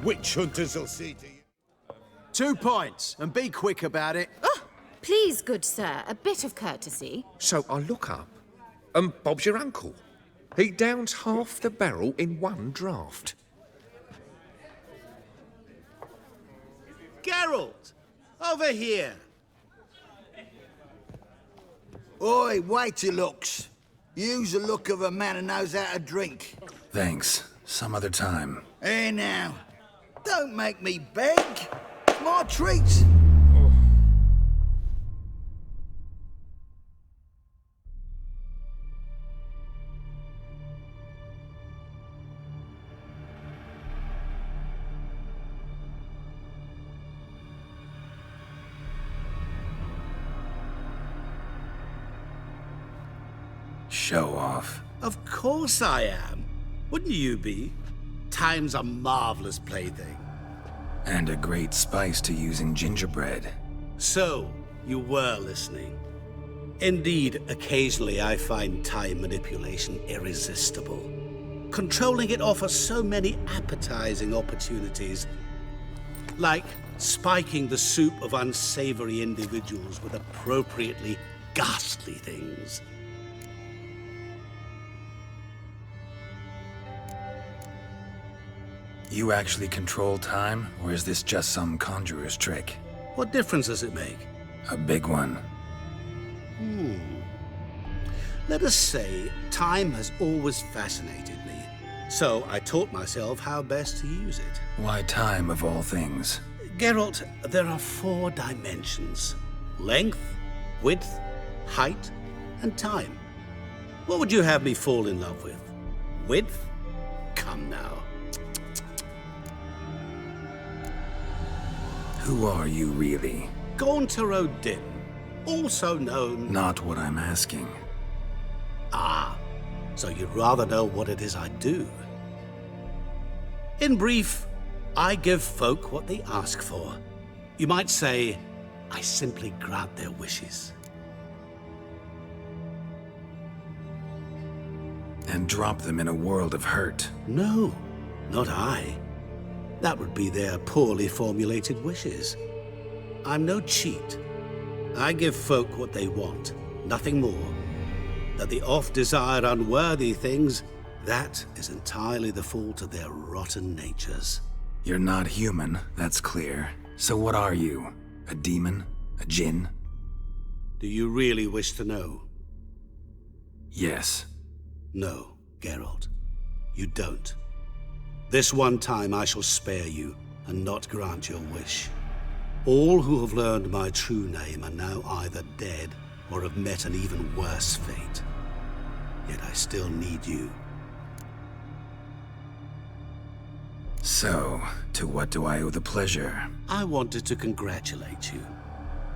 Witch hunters will see to you. 2 points, and be quick about it. Oh, please, good sir, a bit of courtesy. So I look up, and Bob's your uncle. He downs half the barrel in one draught. Geralt! Over here! Oi, wait your looks. Use the look of a man who knows how to drink. Thanks. Some other time. Here now. Don't make me beg. It's my treat. Show off. Of course I am. Wouldn't you be? Time's a marvelous plaything. And a great spice to use in gingerbread. So, you were listening. Indeed, occasionally I find time manipulation irresistible. Controlling it offers so many appetizing opportunities. Like spiking the soup of unsavory individuals with appropriately ghastly things. You actually control time, or is this just some conjurer's trick? What difference does it make? A big one. Let us say, time has always fascinated me. So I taught myself how best to use it. Why time, of all things? Geralt, there are 4 dimensions. Length, width, height, and time. What would you have me fall in love with? Width? Come now. Who are you, really? Gaunter, also known... Not what I'm asking. Ah, so you'd rather know what it is I do. In brief, I give folk what they ask for. You might say, I simply grant their wishes. And drop them in a world of hurt. No, not I. That would be their poorly formulated wishes. I'm no cheat. I give folk what they want, nothing more. That the oft-desired unworthy things, that is entirely the fault of their rotten natures. You're not human, that's clear. So what are you? A demon? A djinn? Do you really wish to know? Yes. No, Geralt. You don't. This one time I shall spare you, and not grant your wish. All who have learned my true name are now either dead, or have met an even worse fate. Yet I still need you. So, to what do I owe the pleasure? I wanted to congratulate you.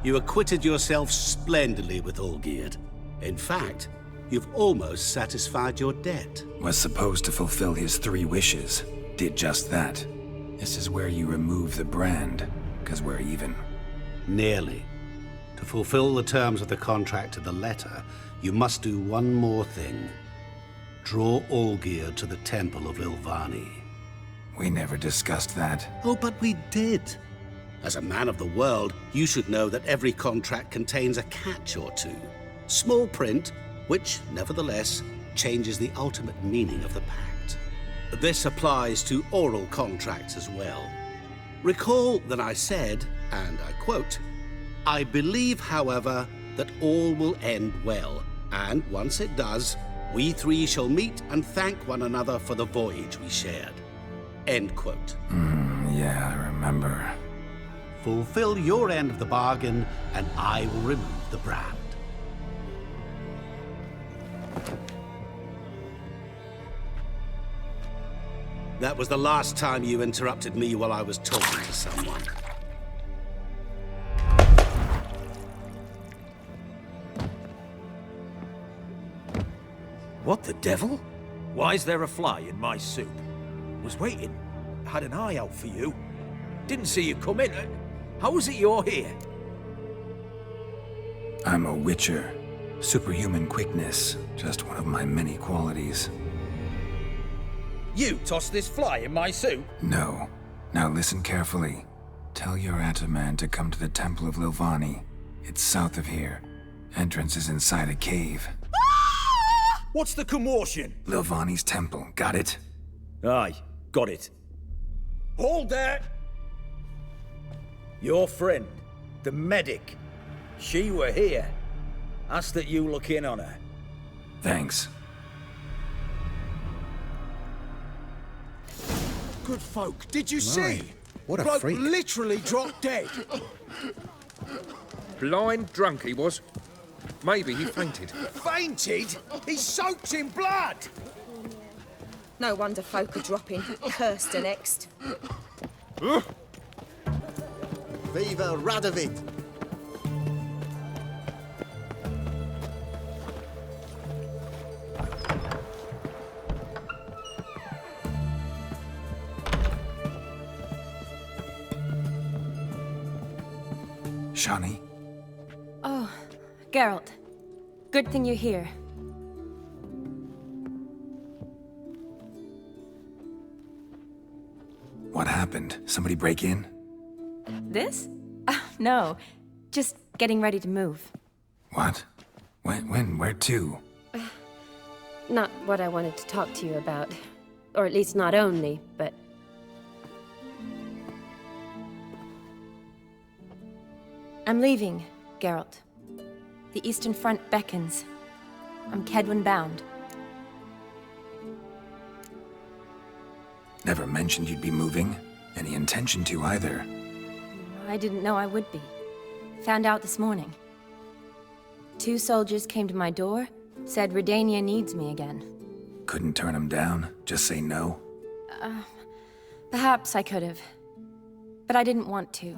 You acquitted yourself splendidly with Olgierd. In fact, you've almost satisfied your debt. Was supposed to fulfill his 3 wishes. Did just that. This is where you remove the brand, because we're even. Nearly. To fulfill the terms of the contract to the letter, you must do one more thing. Draw Olgierd to the Temple of Ilvani. We never discussed that. Oh, but we did. As a man of the world, you should know that every contract contains a catch or two. Small print, which, nevertheless, changes the ultimate meaning of the pact. This applies to oral contracts as well. Recall that I said, and I quote, "I believe, however, that all will end well, and once it does, we 3 shall meet and thank one another for the voyage we shared." End quote. Yeah, I remember. Fulfill your end of the bargain, and I will remove the brand. That was the last time you interrupted me while I was talking to someone. What the devil? Why is there a fly in my soup? Was waiting. Had an eye out for you. Didn't see you come in. How is it you're here? I'm a witcher. Superhuman quickness, just one of my many qualities. You tossed this fly in my soup? No. Now listen carefully. Tell your Ataman to come to the Temple of Lilvani. It's south of here. Entrance is inside a cave. What's the commotion? Lilvani's temple, got it? Aye, got it. Hold there! Your friend, the medic, she were here. Ask that you look in on her. Thanks. Good folk, did you see? what a Bloke freak. literally dropped dead. Blind drunk he was. Maybe he fainted. Fainted? He's soaked in blood! No wonder folk are dropping. Cursed and next. Viva Radovid! Shani? Oh, Geralt. Good thing you're here. What happened? Somebody break in? This? No. Just getting ready to move. What? When? Where to? Not what I wanted to talk to you about. Or at least not only, but... I'm leaving, Geralt. The Eastern Front beckons. I'm Kedwin bound. Never mentioned you'd be moving. Any intention to either. I didn't know I would be. Found out this morning. 2 soldiers came to my door, said Redania needs me again. Couldn't turn him down? Just say no? Perhaps I could have. But I didn't want to.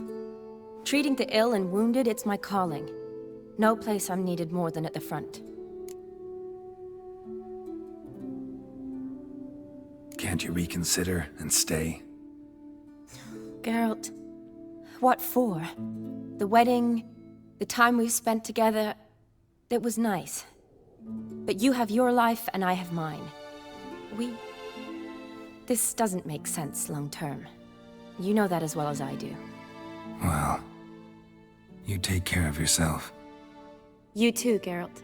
Treating the ill and wounded, it's my calling. No place I'm needed more than at the front. Can't you reconsider and stay? Geralt, what for? The wedding, the time we've spent together, it was nice. But you have your life and I have mine. This doesn't make sense long term. You know that as well as I do. Well, you take care of yourself. You too, Geralt.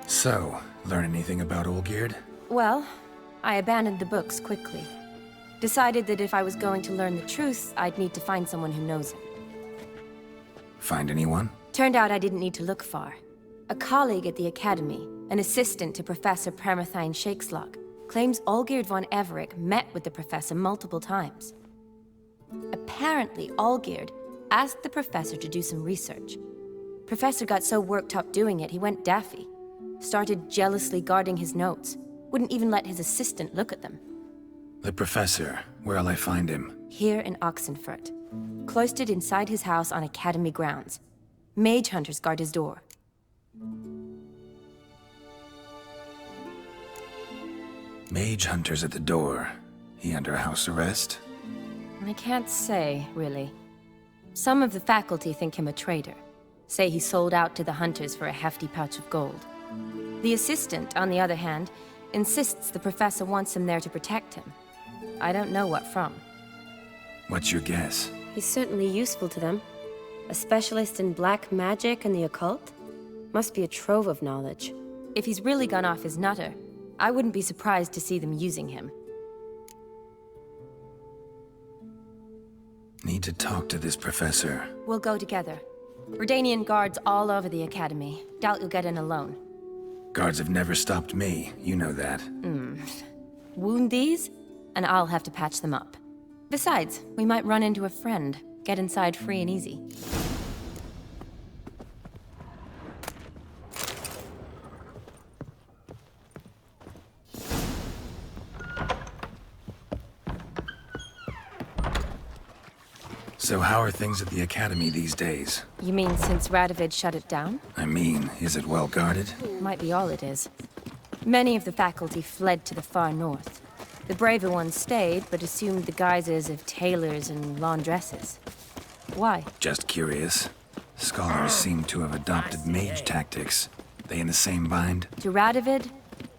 So, learn anything about Olgierd? Well, I abandoned the books quickly. Decided that if I was going to learn the truth, I'd need to find someone who knows him. Find anyone? Turned out I didn't need to look far. A colleague at the Academy, an assistant to Professor Permathine Shakeslog, claims Olgierd von Everec met with the professor multiple times. Apparently, Olgierd asked the professor to do some research. Professor got so worked up doing it, he went daffy. Started jealously guarding his notes. Wouldn't even let his assistant look at them. The professor. Where'll I find him? Here in Oxenfurt. Cloistered inside his house on Academy grounds. Mage hunters guard his door. Mage hunters at the door. He under house arrest? I can't say, really. Some of the faculty think him a traitor. Say he sold out to the hunters for a hefty pouch of gold. The assistant, on the other hand, insists the professor wants him there to protect him. I don't know what from. What's your guess? He's certainly useful to them. A specialist in black magic and the occult? Must be a trove of knowledge. If he's really gone off his nutter, I wouldn't be surprised to see them using him. Need to talk to this professor. We'll go together. Redanian guards all over the Academy. Doubt you'll get in alone. Guards have never stopped me, you know that. Wound these, and I'll have to patch them up. Besides, we might run into a friend. Get inside free and easy. So how are things at the Academy these days? You mean since Radovid shut it down? I mean, is it well guarded? Might be all it is. Many of the faculty fled to the far north. The braver ones stayed, but assumed the guises of tailors and laundresses. Why? Just curious. Scholars seem to have adopted mage tactics. They in the same bind? To Radovid?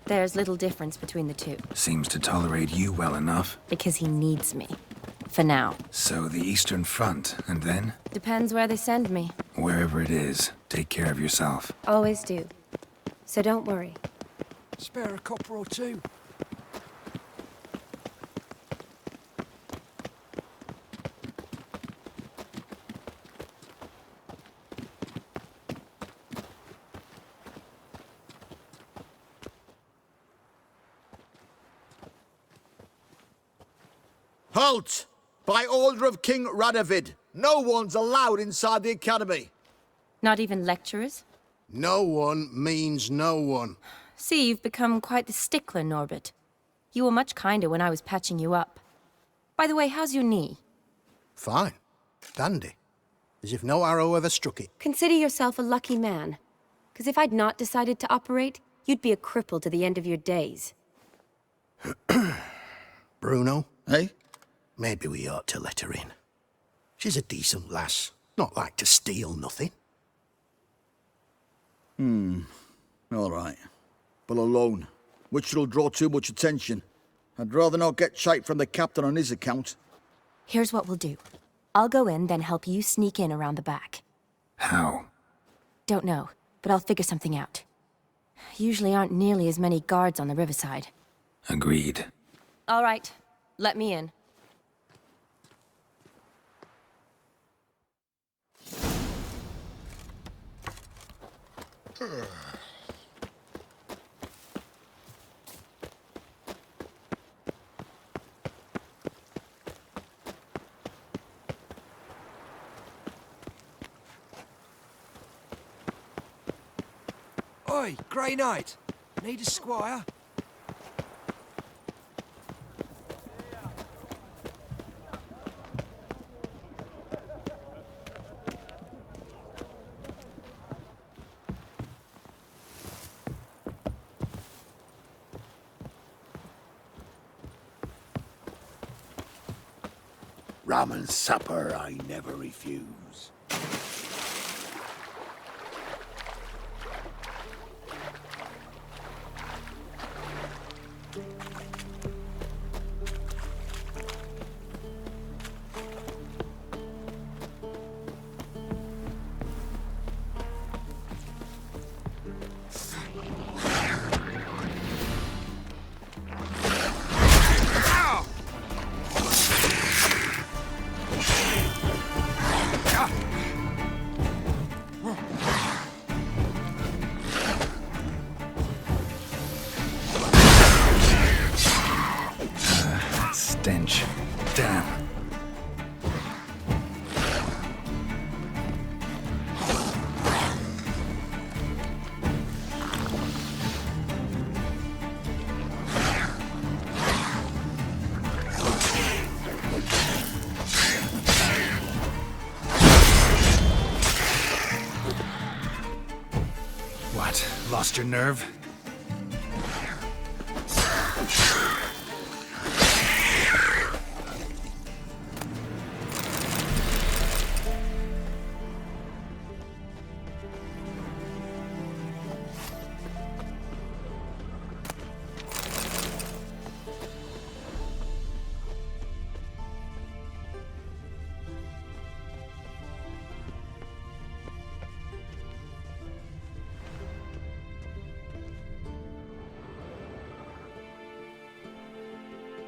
There's little difference between the two. Seems to tolerate you well enough. Because he needs me. For now. So the Eastern Front, and then? Depends where they send me. Wherever it is, take care of yourself. Always do. So don't worry. Spare a copper or two. Halt! By order of King Radovid, no one's allowed inside the academy. Not even lecturers? No one means no one. See, you've become quite the stickler, Norbert. You were much kinder when I was patching you up. By the way, how's your knee? Fine. Dandy. As if no arrow ever struck it. Consider yourself a lucky man. Because if I'd not decided to operate, you'd be a cripple to the end of your days. Bruno? Eh? Maybe we ought to let her in. She's a decent lass. Not like to steal nothing. All right. But alone, which will draw too much attention. I'd rather not get shite from the captain on his account. Here's what we'll do. I'll go in, then help you sneak in around the back. How? Don't know, but I'll figure something out. Usually aren't nearly as many guards on the riverside. Agreed. All right, let me in. Oi, Grey Knight. Need a squire? Rum and supper I never refuse. Stench. Damn. What? Lost your nerve?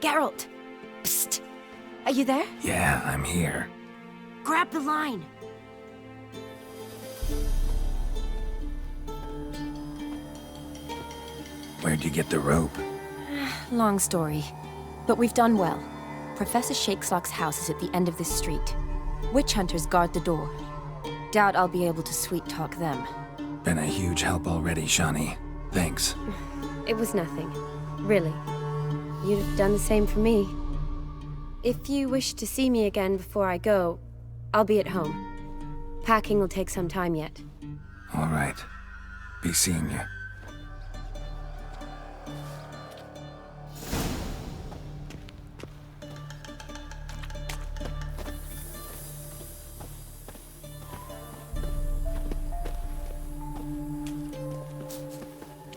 Geralt! Psst! Are you there? Yeah, I'm here. Grab the line! Where'd you get the rope? Long story. But we've done well. Professor Shakeslock's house is at the end of this street. Witch hunters guard the door. Doubt I'll be able to sweet-talk them. Been a huge help already, Shani. Thanks. It was nothing. Really. You'd have done the same for me. If you wish to see me again before I go, I'll be at home. Packing will take some time yet. All right. Be seeing you.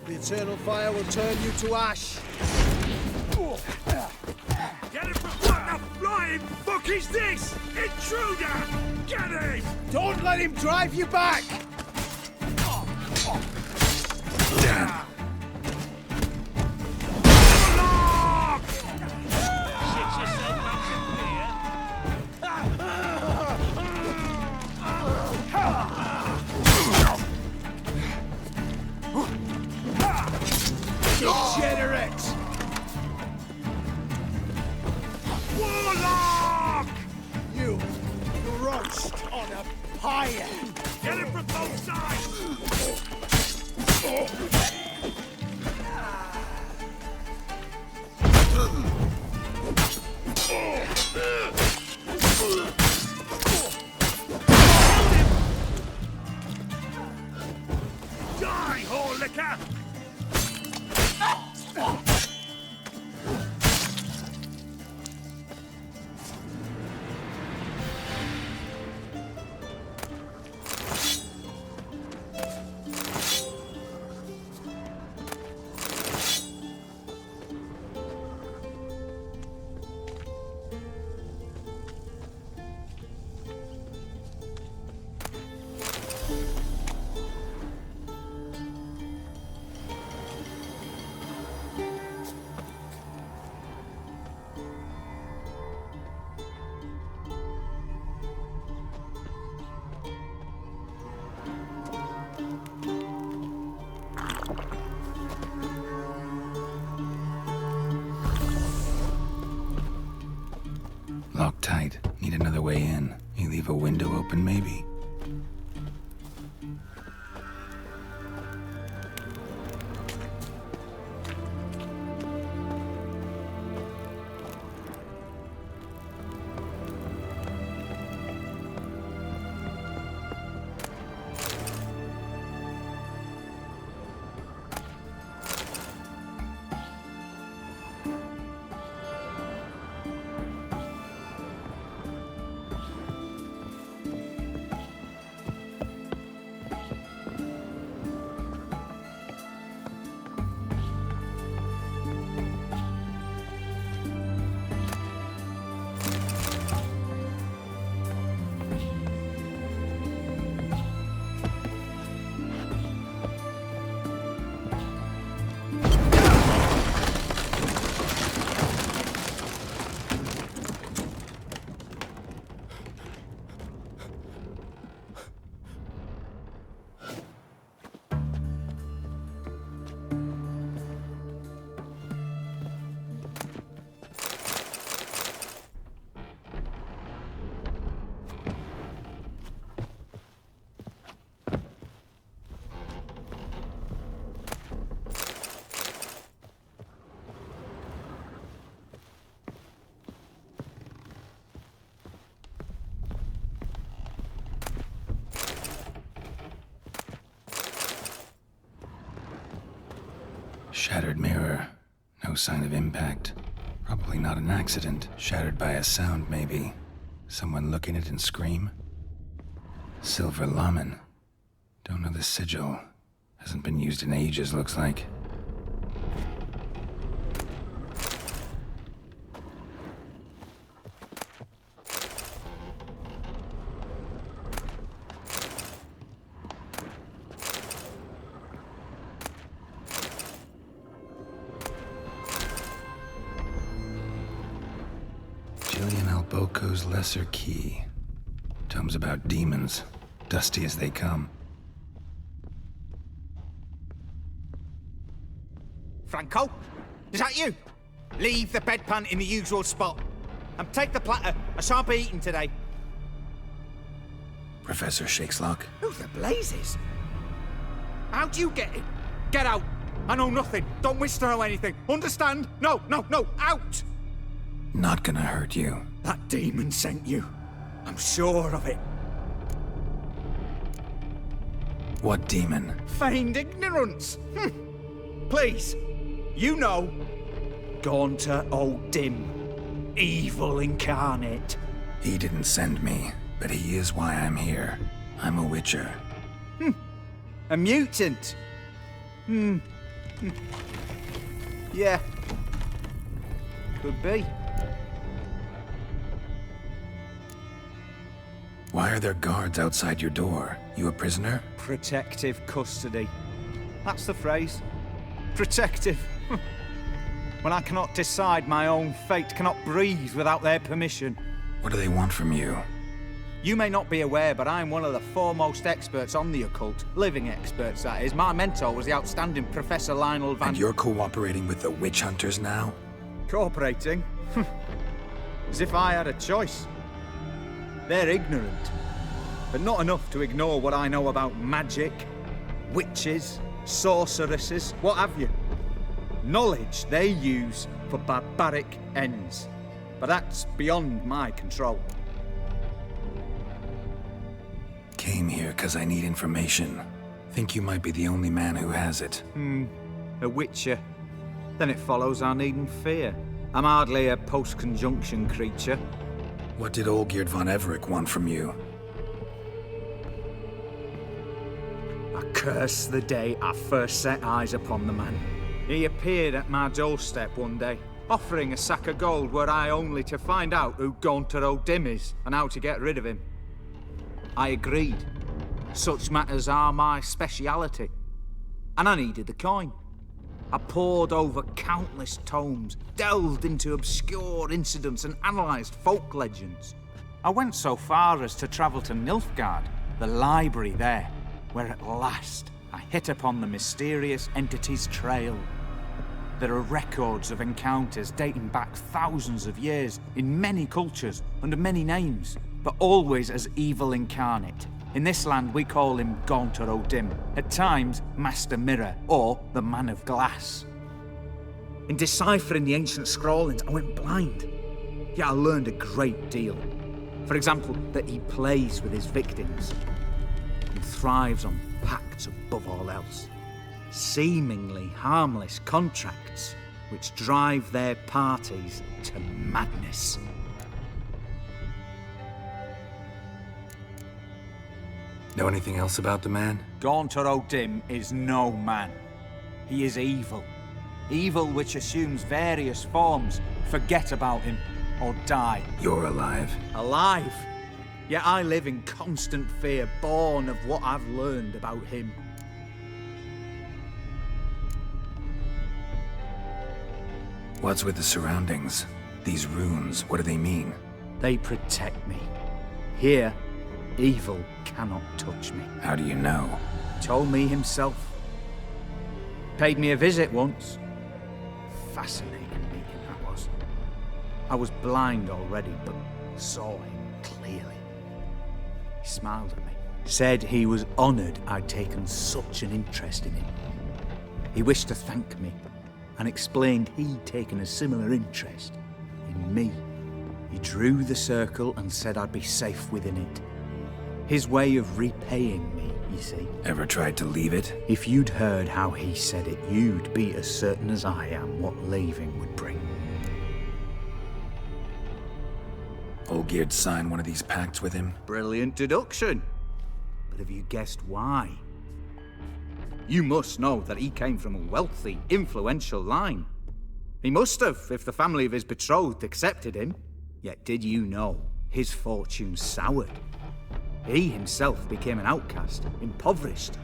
We've eternal fire will turn you to ash. Get him! What the flying fuck is this? Intruder! Get him! Don't let him drive you back! Damn. Degenerate! Warlock! You roast on a pyre! Get him from both sides! Die, whore liquor! Locked tight. Need another way in. You leave a window open, maybe? Shattered mirror. No sign of impact. Probably not an accident. Shattered by a sound, maybe. Someone look in it and scream? Silver Lamen. Don't know the sigil. Hasn't been used in ages, looks like. Boko's Lesser Key. Tomes about demons, dusty as they come. Franco? Is that you? Leave the bedpan in the usual spot. And take the platter. I shan't be eating today. Professor Shakeslock? Who the blazes? How'd you get in? Get out. I know nothing. Don't wish to know anything. Understand? No, out! Not gonna hurt you. That demon sent you. I'm sure of it. What demon? Feigned ignorance. Please. You know. Gaunter O'Dim. Evil incarnate. He didn't send me, but he is why I'm here. I'm a witcher. A mutant. Yeah. Could be. Why are there guards outside your door? You a prisoner? Protective custody. That's the phrase. Protective. When I cannot decide my own fate, cannot breathe without their permission. What do they want from you? You may not be aware, but I'm one of the foremost experts on the occult. Living experts, that is. My mentor was the outstanding Professor Lionel Van... And you're cooperating with the witch hunters now? Cooperating? As if I had a choice. They're ignorant, but not enough to ignore what I know about magic, witches, sorceresses, what have you. Knowledge they use for barbaric ends, but that's beyond my control. Came here because I need information. Think you might be the only man who has it. A witcher. Then it follows I needn't fear. I'm hardly a post-conjunction creature. What did Olgierd von Everec want from you? I curse the day I first set eyes upon the man. He appeared at my doorstep one day, offering a sack of gold were I only to find out who Gaunter O'Dim is and how to get rid of him. I agreed. Such matters are my speciality. And I needed the coin. I pored over countless tomes, delved into obscure incidents and analysed folk legends. I went so far as to travel to Nilfgaard, the library there, where at last I hit upon the mysterious entity's trail. There are records of encounters dating back thousands of years in many cultures under many names, but always as evil incarnate. In this land, we call him Gaunter O'Dim, at times Master Mirror, or the Man of Glass. In deciphering the ancient scrawlings, I went blind. Yet I learned a great deal. For example, that he plays with his victims and thrives on pacts above all else. Seemingly harmless contracts which drive their parties to madness. Know anything else about the man? Gaunter O'Dim is no man. He is evil. Evil which assumes various forms. Forget about him, or die. You're alive. Alive? Yet I live in constant fear, born of what I've learned about him. What's with the surroundings? These runes, what do they mean? They protect me. Here, evil cannot touch me. How do you know? Told me himself. Paid me a visit once. Fascinating meeting that was. I was blind already, but saw him clearly. He smiled at me. Said he was honoured I'd taken such an interest in him. He wished to thank me, and explained he'd taken a similar interest in me. He drew the circle and said I'd be safe within it. His way of repaying me, you see. Ever tried to leave it? If you'd heard how he said it, you'd be as certain as I am what leaving would bring. Olgierd signed one of these pacts with him? Brilliant deduction. But have you guessed why? You must know that he came from a wealthy, influential line. He must have, if the family of his betrothed accepted him. Yet did you know his fortune soured? He himself became an outcast, impoverished.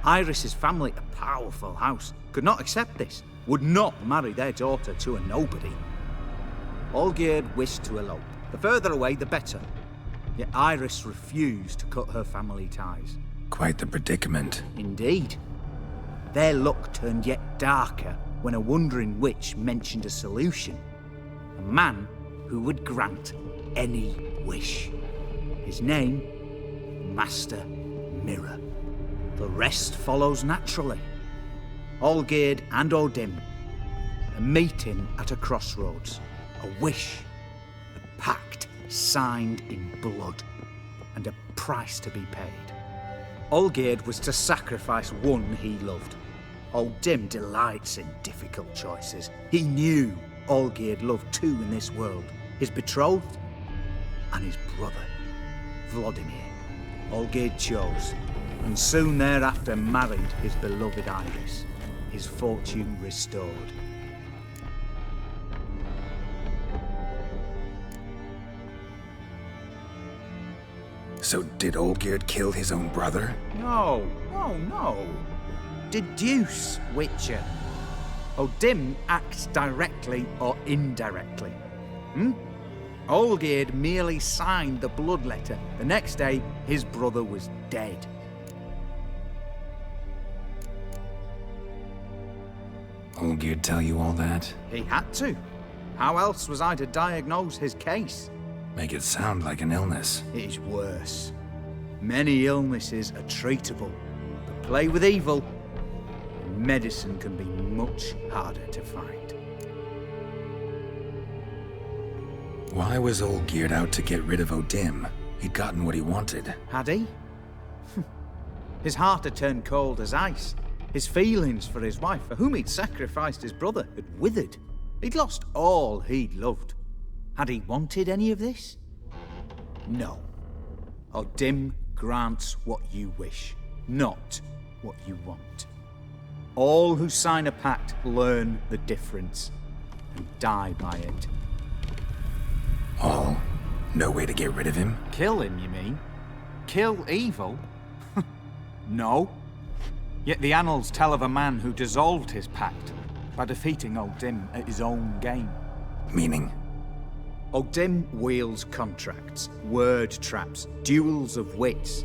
Iris's family, a powerful house, could not accept this, would not marry their daughter to a nobody. Olgierd wished to elope. The further away, the better. Yet Iris refused to cut her family ties. Quite the predicament. Indeed. Their luck turned yet darker when a wandering witch mentioned a solution. A man who would grant any wish. His name, Master Mirror. The rest follows naturally. Olgierd and O'Dim. A meeting at a crossroads. A wish. A pact signed in blood. And a price to be paid. Olgierd was to sacrifice one he loved. O'Dim delights in difficult choices. He knew Olgierd loved two in this world. His betrothed and his brother, Vladimir. Olgierd chose, and soon thereafter married his beloved Iris. his fortune restored. So did Olgierd kill his own brother? No, no. Deduce, Witcher. Odin acts directly or indirectly. Olgierd merely signed the blood letter. The next day, his brother was dead. Olgierd tell you all that? He had to. How else was I to diagnose his case? Make it sound like an illness. It is worse. Many illnesses are treatable, but play with evil, and medicine can be much harder to find. Why was Olgierd out to get rid of Odin? He'd gotten what he wanted. Had he? His heart had turned cold as ice. His feelings for his wife, for whom he'd sacrificed his brother, had withered. He'd lost all he'd loved. Had he wanted any of this? No. Odin grants what you wish, not what you want. All who sign a pact learn the difference and die by it. All? No way to get rid of him? Kill him, you mean? Kill evil? No. Yet the annals tell of a man who dissolved his pact by defeating Odin at his own game. Meaning? Odin wields contracts, word traps, duels of wits.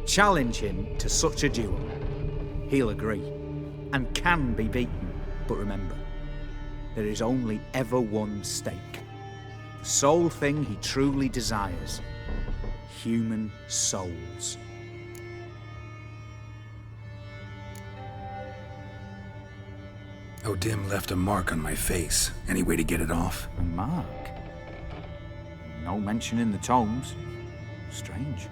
Challenge him to such a duel. He'll agree, and can be beaten. But remember, there is only ever one stake. The sole thing he truly desires. Human souls. Odin left a mark on my face. Any way to get it off? A mark? No mention in the tomes. Strange.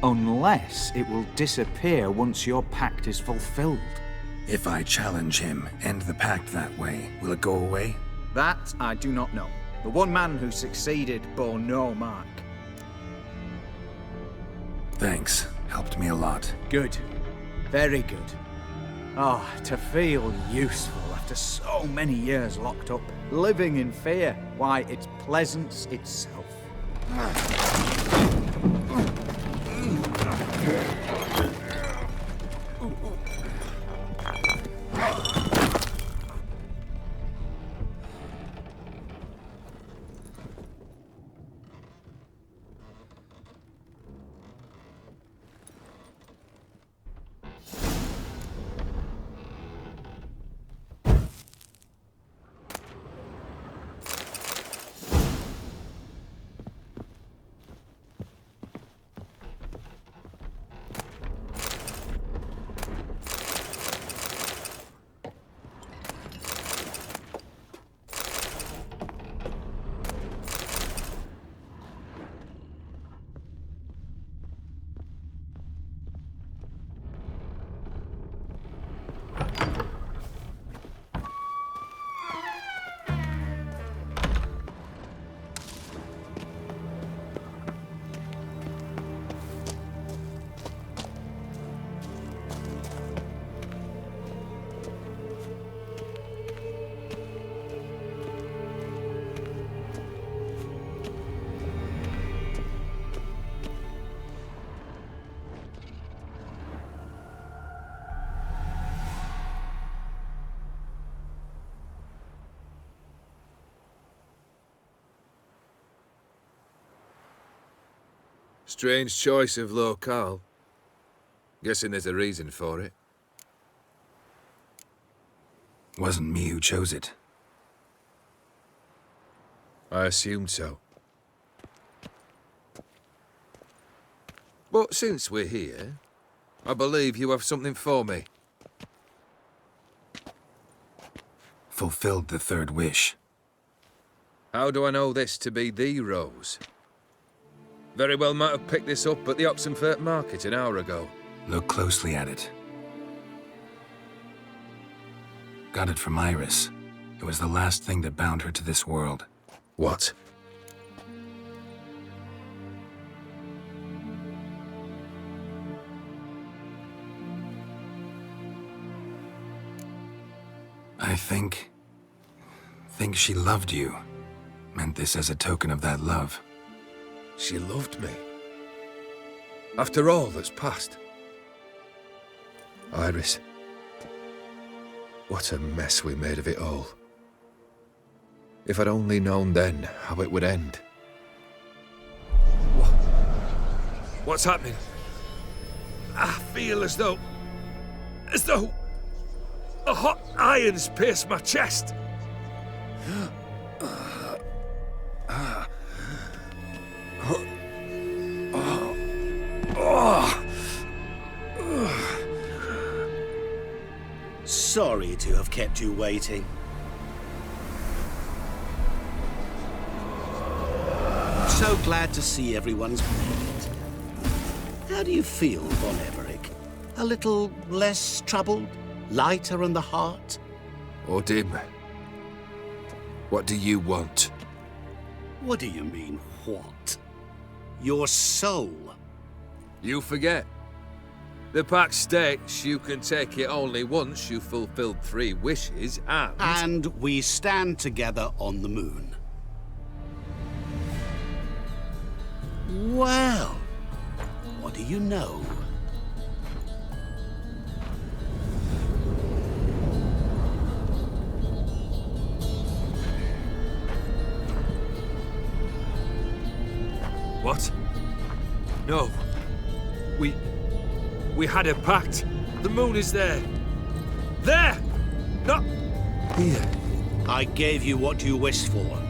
Unless it will disappear once your pact is fulfilled. If I challenge him, end the pact that way, will it go away? That I do not know. The one man who succeeded bore no mark. Thanks. Helped me a lot. Good. Very good. Oh, to feel useful after so many years locked up, living in fear. Why, it's pleasance itself. Strange choice of locale. Guessing there's a reason for it. Wasn't me who chose it. I assumed so. But since we're here, I believe you have something for me. Fulfilled the third wish. How do I know this to be the rose? Very well might have picked this up at the Oxenfurt market an hour ago. Look closely at it. Got it from Iris. It was the last thing that bound her to this world. What? I think she loved you. Meant this as a token of that love. She loved me. After all that's passed. Iris. What a mess we made of it all. If I'd only known then how it would end. What's happening? I feel as though a hot iron's pierced my chest. Sorry to have kept you waiting. So glad to see everyone's made. How do you feel, Von Everett? A little less troubled? Lighter in the heart? Odim, what do you want? What do you mean, what? Your soul. You forget. The pact states you can take it only once you've fulfilled 3 wishes, and... And we stand together on the moon. Well, what do you know? What? No. We had a pact. The moon is there. There! Not here. I gave you what you wished for.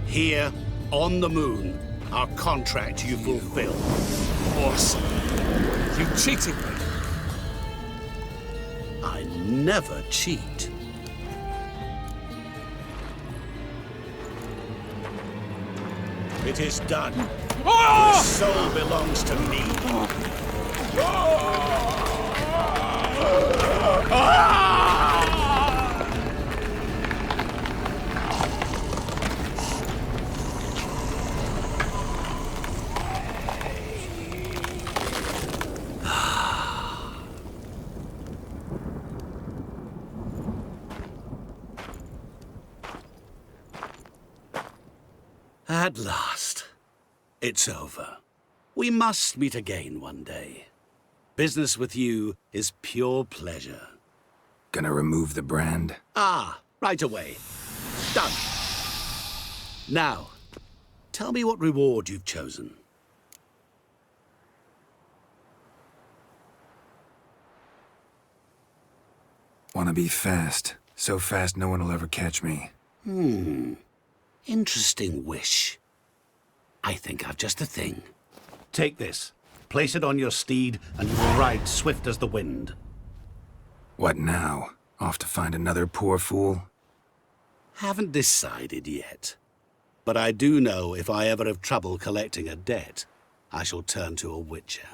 Here, on the moon, our contract you fulfilled. Boss, you cheated me. I never cheat. It is done. Your soul belongs to me. At last, it's over. We must meet again one day. Business with you is pure pleasure. Gonna remove the brand? Ah, right away. Done. Now, tell me what reward you've chosen. Wanna be fast. So fast no one will ever catch me. Interesting wish. I think I've just the thing. Take this. Place it on your steed, and you will ride swift as the wind. What now? Off to find another poor fool? Haven't decided yet. But I do know if I ever have trouble collecting a debt, I shall turn to a witcher.